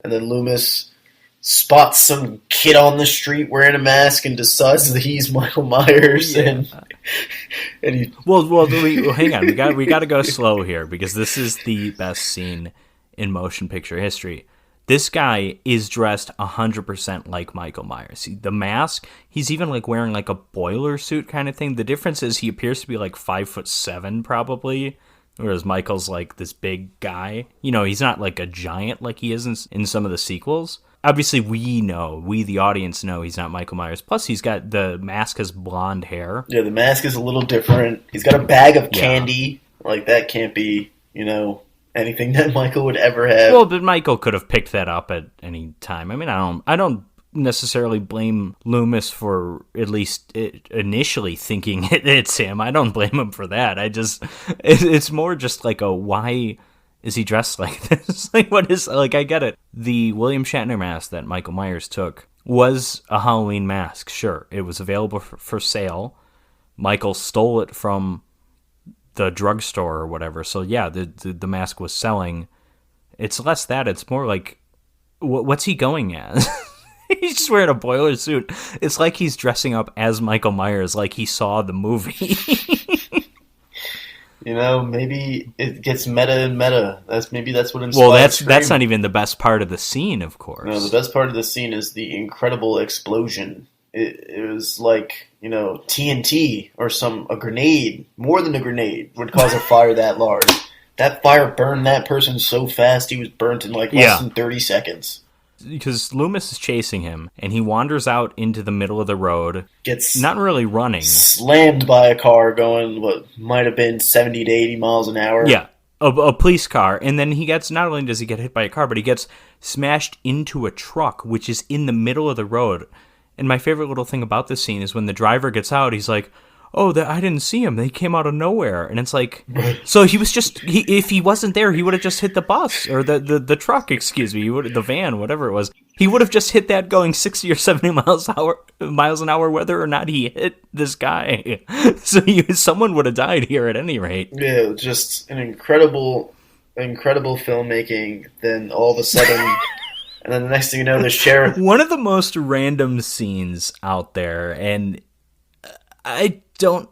And then Loomis spots some kid on the street wearing a mask and decides that he's Michael Myers. Yeah. And he... Well, hang on. We got to go slow here because this is the best scene in motion picture history. This guy is dressed 100% like Michael Myers. The mask, he's even like wearing like a boiler suit kind of thing. The difference is he appears to be like 5'7" probably, whereas Michael's like this big guy. You know, he's not like a giant like he is in some of the sequels. Obviously, we the audience know he's not Michael Myers. Plus, the mask has blonde hair. Yeah, the mask is a little different. He's got a bag of candy. Like, that can't be, anything that Michael would ever have. Well, but Michael could have picked that up at any time. I mean, I don't necessarily blame Loomis for at least initially thinking it's him. I don't blame him for that. It's more just like why is he dressed like this? Like, what is, like, I get it. The William Shatner mask that Michael Myers took was a Halloween mask, sure. It was available for sale. Michael stole it from the drugstore or whatever. So, yeah, the mask was selling. It's less that. It's more like, what's he going as? He's just wearing a boiler suit. It's like he's dressing up as Michael Myers, like he saw the movie. Maybe it gets meta and meta. That's what inspired Well, Scream. that's not even the best part of the scene, of course. No, the best part of the scene is the incredible explosion. It was like, TNT or a grenade, more than a grenade, would cause a fire that large. That fire burned that person so fast he was burnt in like less than 30 seconds. Because Loomis is chasing him, and he wanders out into the middle of the road. Gets not really running. Slammed by a car going, what might have been 70 to 80 miles an hour. Yeah, a police car. And then not only does he get hit by a car, but he gets smashed into a truck, which is in the middle of the road. And my favorite little thing about this scene is when the driver gets out, he's like, oh, I didn't see him. They came out of nowhere. And it's like, so he was just, if he wasn't there, he would have just hit the bus, or the truck, excuse me, the van, whatever it was. He would have just hit that going 60 or 70 miles an hour, whether or not he hit this guy. So someone would have died here at any rate. Yeah, just an incredible filmmaking. Then all of a sudden... And then the next thing you know, the sheriff... One of the most random scenes out there, and I don't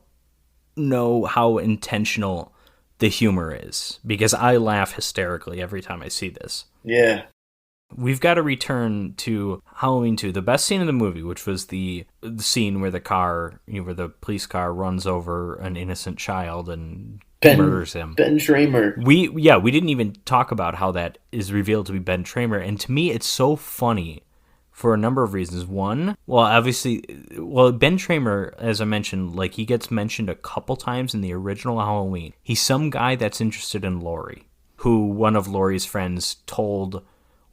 know how intentional the humor is, because I laugh hysterically every time I see this. Yeah. We've got to return to Halloween 2, the best scene in the movie, which was the scene where where the police car runs over an innocent child and murders him. Ben Tramer. We didn't even talk about how that is revealed to be Ben Tramer, and to me, it's so funny for a number of reasons. One, Ben Tramer, as I mentioned, like, he gets mentioned a couple times in the original Halloween. He's some guy that's interested in Laurie, who one of Laurie's friends told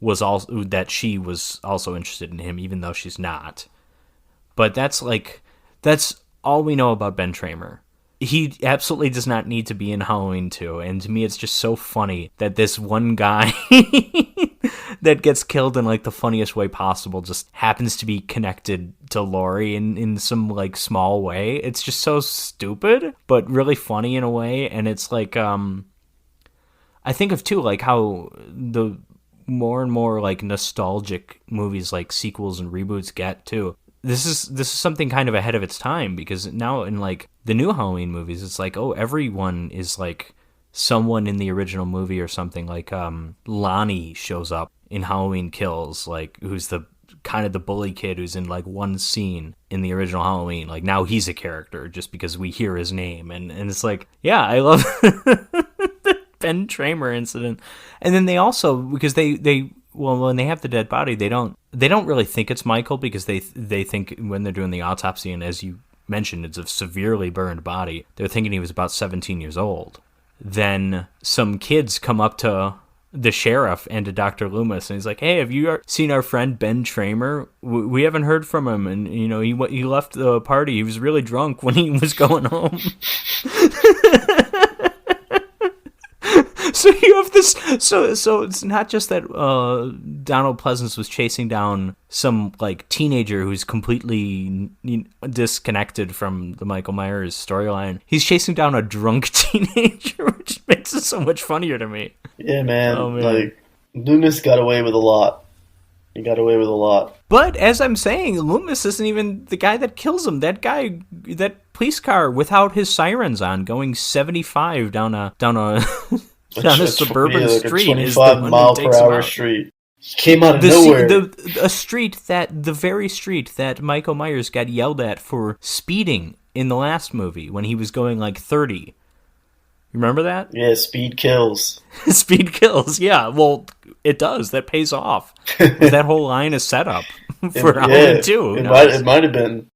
that she was also interested in him, even though she's not. But that's all we know about Ben Tramer. He absolutely does not need to be in Halloween 2, and to me it's just so funny that this one guy that gets killed in like the funniest way possible just happens to be connected to Laurie in some like small way. It's just so stupid, but really funny in a way, and it's like I think of too like how the more and more like nostalgic movies like sequels and reboots get too. This is something kind of ahead of its time, because now in like the new Halloween movies, it's like, oh, everyone is like someone in the original movie or something. Like Lonnie shows up in Halloween Kills, like who's the kind of the bully kid who's in like one scene in the original Halloween. Like now he's a character just because we hear his name, and it's like, yeah, I love the Ben Tramer incident. And then they also, because when they have the dead body, they don't really think it's Michael, because they think when they're doing the autopsy, and as you mentioned, it's a severely burned body, they're thinking he was about 17 years old. Then some kids come up to the sheriff and to Dr. Loomis, and he's like, hey, have you seen our friend Ben Tramer? We haven't heard from him, and he left the party. He was really drunk when he was going home. So you have this. So it's not just that Donald Pleasance was chasing down some like teenager who's completely disconnected from the Michael Myers storyline. He's chasing down a drunk teenager, which makes it so much funnier to me. Yeah, man. Oh, man. Like, Loomis got away with a lot. He got away with a lot. But as I'm saying, Loomis isn't even the guy that kills him. That guy, that police car without his sirens on, going 75 down a down a suburban street, a is the one that takes him out. street. He came out of nowhere. A street the very street that Michael Myers got yelled at for speeding in the last movie when he was going like 30. Remember that? Yeah, speed kills. Speed kills, yeah. Well, it does. That pays off. That whole line is set up for Halloween 2. It might have been.